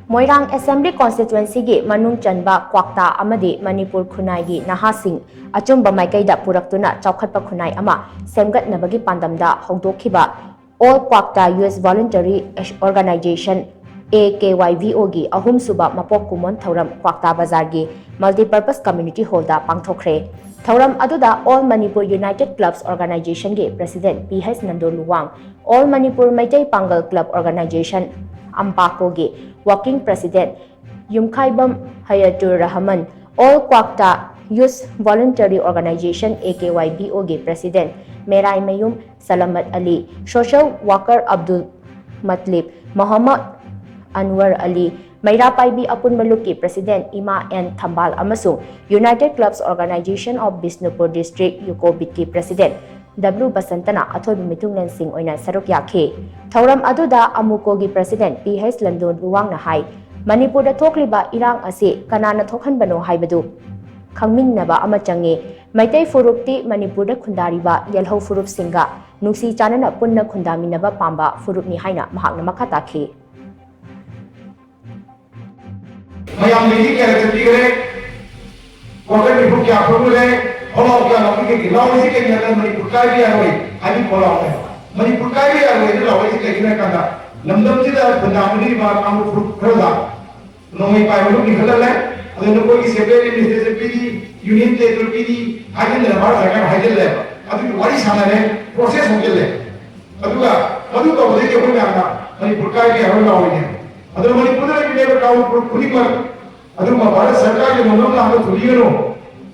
MOIRANG Assembly Constituency gi Manung CHANBA KWAKTA AMADI Manipur KHUNNAI gi NAHA SING ACHUMBA MAIKEI da PURAKTUNA CHAOKHATPA KHUNNAI ama SHEMGATNABA gi PANDAM da HOUDOKHIBA All KWAKTA US Voluntary Organization AKYVO gi ahum suba MAPOK KUMON THOURAM KWAKTA BAZAR gi Multipurpose Community Hall da pangthokre THOURAM aduda All Manipur United Clubs Organization gi President PH Nandoluwang All Manipur MAIKEI Pangal Club Organization Ampako gi Working President Yumkhaibam Hayatur Rahman All KWAKTA Youth Voluntary Organization AKYVO gi President Merai Mayum Salamat Ali Social Worker Abdul Matlib Muhammad Anwar Ali Mairapaibi Apun Maluki President Ima N Thambal amasung United Clubs Organization of Bisnupur District Yukobit ki President W Basantana Athoi Mitunglen Singh oina saruk yakhe Thouram aduda amuko gi President PH Nandoluwang na hai Manipur da Thokliba Irang ase Kanana Thok-Hanbano Haibadu Khangminnaba ama change Maitei Furupti Manipur da khundariba Yelho Furup Singa Nusi Chanana Punna Khundaminaba Pamba Furup ni haina mahakna makata ke Mayam lagi kerja tigre, korban ibu kya formule, kalau kya lagi ke gilau isi ke gilau Manipur kaya dia lagi, hari kalau apa, Manipur kaya dia lagi itu lawan isi ke gilau kanda, lamdam sida Punjab ni baru kamu kerja, nomai pai baru ni kerja leh, ada nomor ini sebenarnya ni seperti union te itu pilih, hari ni lepas saya hari leh, aduh wali sana leh, proses mungkin leh, aduh kalau boleh kita anda Manipur kaya dia lagi lawan ini. Other Manipur में भी cow खुली पर other Bharat सरकार के मनों ना हम खुलियों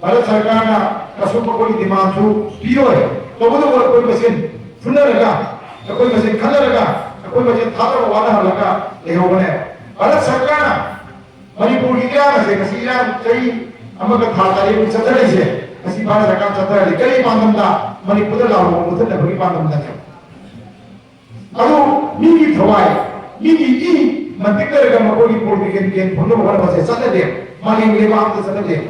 भारत सरकार ना कसम पर कोई दिमाग जो पियो है तो वो कोई मशीन सुनने लगा तो कोई मशीन खाने लगा तो कोई मशीन थाला वाला लगा ये हो गए भारत सरकार ना मणिपुर की क्या है किसी ना कई हम का थाला ये चतुर है किसी भारत सरकार चतुर है कई पांडम दा मणिपुर लाओ मुझे नहीं पांडम दा अदो मिनी थवाई मिनी Mantikar agama ko ni politik yang pun bukan bahasa sana dia, maling lewat tu sana dia.